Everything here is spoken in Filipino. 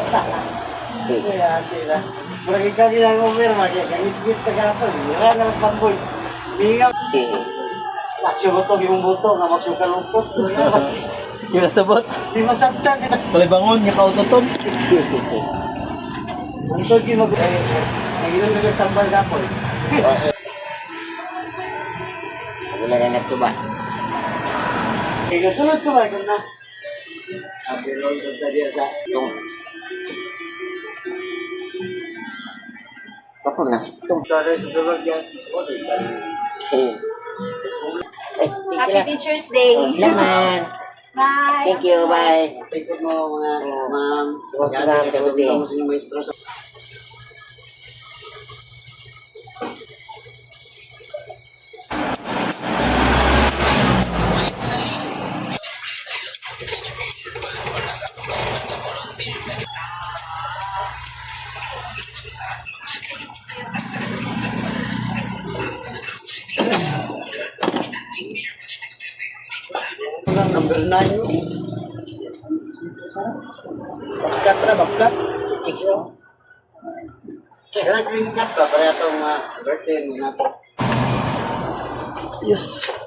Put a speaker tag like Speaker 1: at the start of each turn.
Speaker 1: Kaya, tira. Marami ka ginagawa, kaya ganit-git ka gapon. Wala na magpamboy. Hingaw. Aksyo mo to, yung buto, nga magsukalungkot.
Speaker 2: Yung nasabot.
Speaker 1: Di masabtan kita.
Speaker 2: Palibangon, nga kautoton.
Speaker 1: Ang togi mag... Naginom na tambal gapon.
Speaker 3: Wala na nagto ba?
Speaker 1: Ikaw, sulod ko ba? Ikaw na. Sabi lang sa tadi sa...
Speaker 3: Itong. Kapag na. Itong.
Speaker 1: Sorry, susunod yan.
Speaker 4: Happy Teacher's Day.
Speaker 3: Salamat.
Speaker 4: Bye.
Speaker 3: Thank you, bye.
Speaker 1: Ikot mo mga ma'am.
Speaker 3: Salamat, gabi.
Speaker 1: Yan, mo sa maestro sa... Number 9 Bagkat na, bagkat.
Speaker 3: Chicks mo?
Speaker 1: Kaya green cut pa, para itong birthday mo natin.
Speaker 2: Yes.